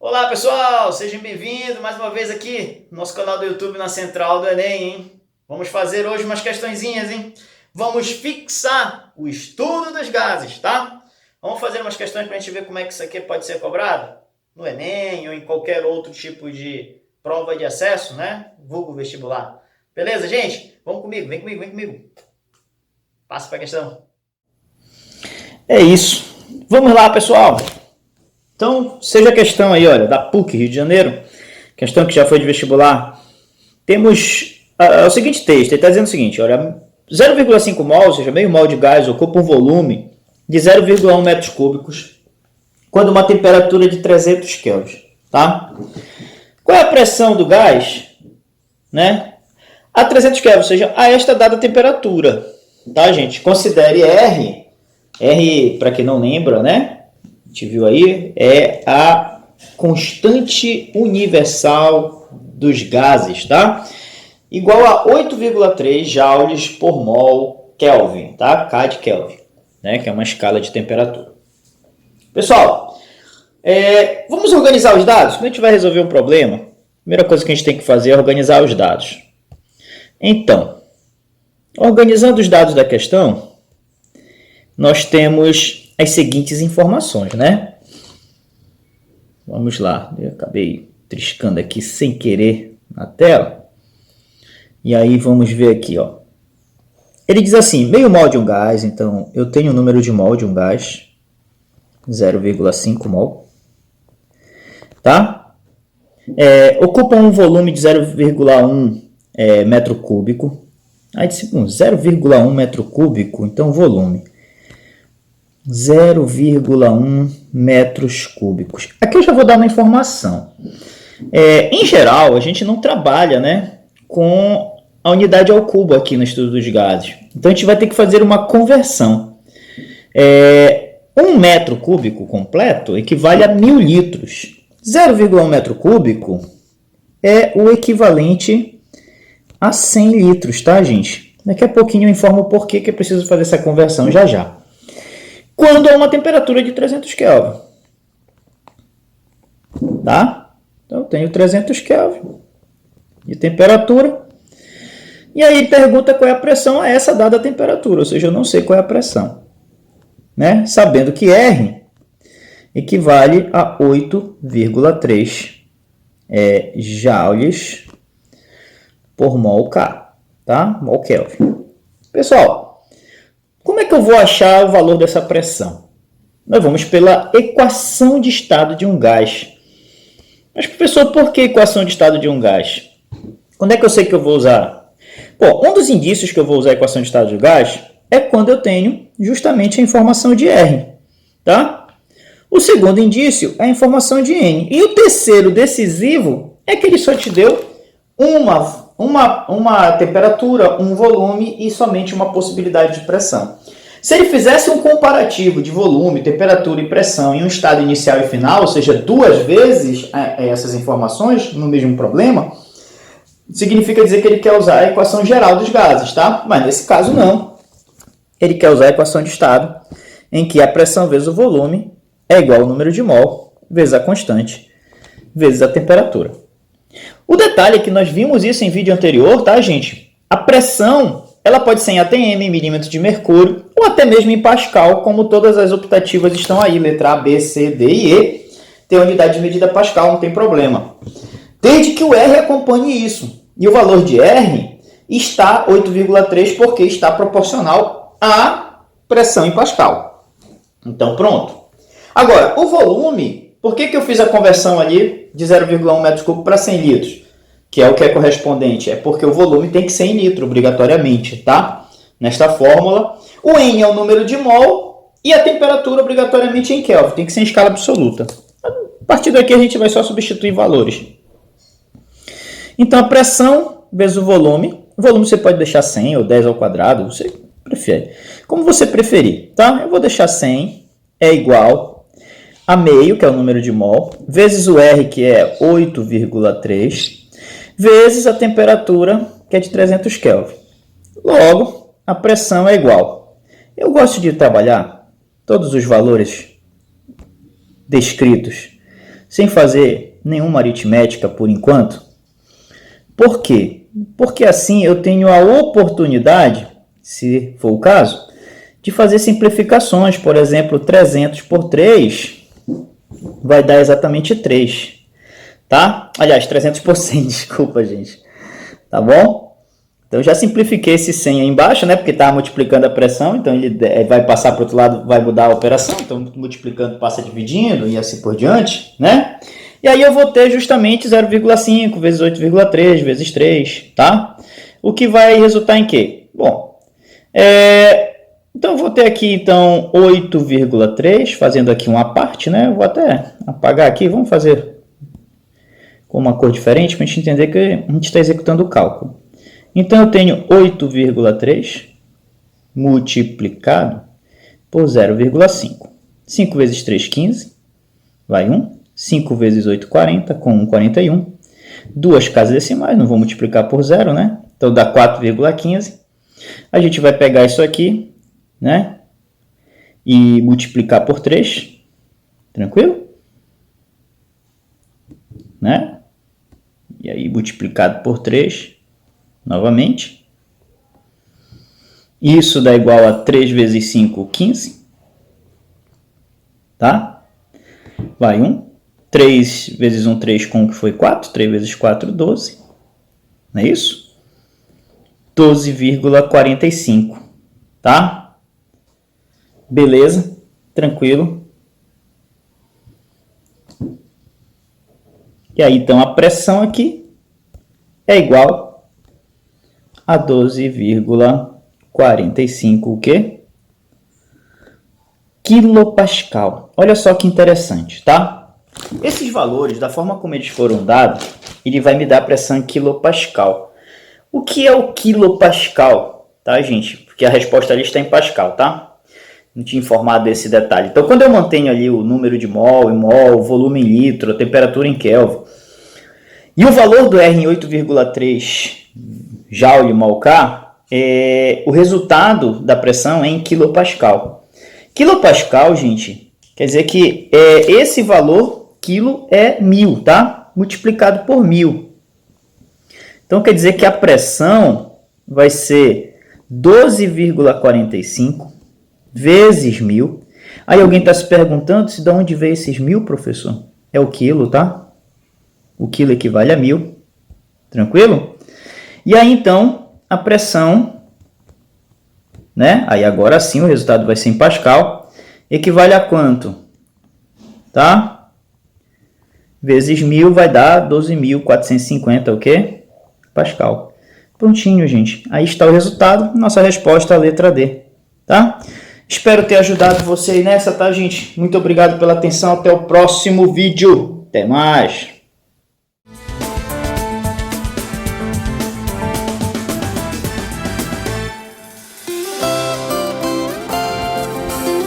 Olá pessoal, sejam bem-vindos mais uma vez aqui no nosso canal do YouTube na Central do Enem, hein? Vamos fazer hoje umas questõezinhas, hein? Vamos fixar o estudo dos gases, tá? Vamos fazer umas questões para a gente ver como é que isso aqui pode ser cobrado no Enem ou em qualquer outro tipo de prova de acesso, né? Vulgo vestibular. Beleza, gente? Vamos comigo, vem comigo, vem comigo. Passa para a questão. É isso. Vamos lá, pessoal. Então, seja a questão aí, olha, da PUC, Rio de Janeiro, questão que já foi de vestibular, temos o seguinte texto, ele está dizendo o seguinte, olha, 0,5 mol, ou seja, meio mol de gás, ocupa um volume de 0,1 metros cúbicos, quando uma temperatura de 300 Kelvin, tá? Qual é a pressão do gás, né? A 300 Kelvin, ou seja, a esta dada temperatura, tá, gente? Considere R, para quem não lembra, né? A gente viu aí, é a constante universal dos gases, tá? Igual a 8,3 joules por mol Kelvin, tá? K de Kelvin, né? Que é uma escala de temperatura. Pessoal, vamos organizar os dados? Quando a gente vai resolver um problema, a primeira coisa que a gente tem que fazer é organizar os dados. Então, organizando os dados da questão, nós temos as seguintes informações, né? Vamos lá, eu acabei triscando aqui sem querer na tela. E aí vamos ver aqui, ó. Ele diz assim, meio mol de um gás, então eu tenho o número de mol de um gás, 0,5 mol, tá? Ocupa um volume de 0,1 metro cúbico. Aí disse, 0,1 metro cúbico, então volume. 0,1 metros cúbicos. Aqui eu já vou dar uma informação. Em geral, a gente não trabalha, né, com a unidade ao cubo aqui no estudo dos gases. Então, a gente vai ter que fazer uma conversão. 1 metro cúbico completo equivale a 1.000 litros. 0,1 metro cúbico é o equivalente a 100 litros, tá, gente? Daqui a pouquinho eu informo o porquê que é preciso fazer essa conversão já já. Quando há uma temperatura de 300 Kelvin. Tá? Então, eu tenho 300 Kelvin de temperatura. E aí pergunta qual é a pressão a essa dada temperatura. Ou seja, eu não sei qual é a pressão. Né? Sabendo que R equivale a 8,3 joules por mol K. Tá? Mol Kelvin. Pessoal, como é que eu vou achar o valor dessa pressão? Nós vamos pela equação de estado de um gás. Mas, professor, por que equação de estado de um gás? Quando é que eu sei que eu vou usar? Bom, um dos indícios que eu vou usar a equação de estado de gás é quando eu tenho justamente a informação de R. Tá? O segundo indício é a informação de N. E o terceiro decisivo é que ele só te deu uma temperatura, um volume e somente uma possibilidade de pressão. Se ele fizesse um comparativo de volume, temperatura e pressão em um estado inicial e final, ou seja, duas vezes essas informações no mesmo problema, significa dizer que ele quer usar a equação geral dos gases, tá? Mas nesse caso não. Ele quer usar a equação de estado, em que a pressão vezes o volume é igual ao número de mol vezes a constante vezes a temperatura. O detalhe é que nós vimos isso em vídeo anterior, tá, gente? A pressão, ela pode ser em atm, milímetros de mercúrio, ou até mesmo em pascal, como todas as optativas estão aí, letra A, B, C, D e E. Tem a unidade de medida pascal, não tem problema. Desde que o R acompanhe isso. E o valor de R está 8,3 porque está proporcional à pressão em pascal. Então, pronto. Agora, o volume, por que eu fiz a conversão ali de 0,1 metros cúbicos para 100 litros? Que é o que é correspondente, é porque o volume tem que ser em litro, obrigatoriamente, tá? Nesta fórmula, o N é o número de mol e a temperatura obrigatoriamente em Kelvin, tem que ser em escala absoluta. A partir daqui a gente vai só substituir valores. Então, a pressão vezes o volume você pode deixar 100 ou 10 ao quadrado, você prefere. Como você preferir, tá? Eu vou deixar 100, é igual a meio, que é o número de mol, vezes o R, que é 8,3, vezes a temperatura, que é de 300 Kelvin. Logo, a pressão é igual. Eu gosto de trabalhar todos os valores descritos sem fazer nenhuma aritmética por enquanto. Por quê? Porque assim eu tenho a oportunidade, se for o caso, de fazer simplificações. Por exemplo, 300 por 3 vai dar exatamente 3, tá? Aliás, 300 por 100, desculpa, gente. Tá bom? Então, já simplifiquei esse 100 aí embaixo, né? Porque estava multiplicando a pressão, então ele vai passar para o outro lado, vai mudar a operação. Então, multiplicando passa dividindo e assim por diante, né? E aí eu vou ter justamente 0,5 vezes 8,3 vezes 3, tá? O que vai resultar em quê? Bom, então eu vou ter aqui então 8,3, fazendo aqui uma parte, né? Eu vou até apagar aqui, vamos fazer com uma cor diferente para a gente entender que a gente está executando o cálculo. Então eu tenho 8,3 multiplicado por 0,5. 5 vezes 3, 15, vai 1. 5 vezes 8, 40, com 1, 41. Duas casas decimais, não vou multiplicar por 0, né? Então dá 4,15. A gente vai pegar isso aqui, né? E multiplicar por 3. Tranquilo? Né? E aí multiplicado por 3, novamente. Isso dá igual a 3 vezes 5, 15. Tá? Vai 1. 3 vezes 1, 3 com o que foi 4. 3 vezes 4, 12. Não é isso? 12,45. Tá? Beleza? Tranquilo. E aí, então, a pressão aqui é igual a 12,45 o quê? Quilopascal. Olha só que interessante, tá? Esses valores, da forma como eles foram dados, ele vai me dar a pressão em quilopascal. O que é o quilopascal? Tá, gente? Porque a resposta ali está em pascal, tá? Não tinha informado desse detalhe. Então, quando eu mantenho ali o número de mol em mol, o volume em litro, a temperatura em Kelvin, e o valor do R em 8,3 Joule mol K, o resultado da pressão é em quilopascal. Quilopascal, gente, quer dizer que esse valor, quilo, é 1000, tá? Multiplicado por 1000. Então, quer dizer que a pressão vai ser 12,45 vezes 1000. Aí alguém está se perguntando se de onde veio esses 1000, professor? É o quilo, tá? O quilo equivale a 1000. Tranquilo? E aí, então, a pressão, né? Aí agora sim o resultado vai ser em pascal. Equivale a quanto? Tá? Vezes 1000 vai dar 12.450, o quê? Pascal. Prontinho, gente. Aí está o resultado. Nossa resposta é a letra D. Tá? Espero ter ajudado você aí nessa, tá, gente? Muito obrigado pela atenção. Até o próximo vídeo. Até mais.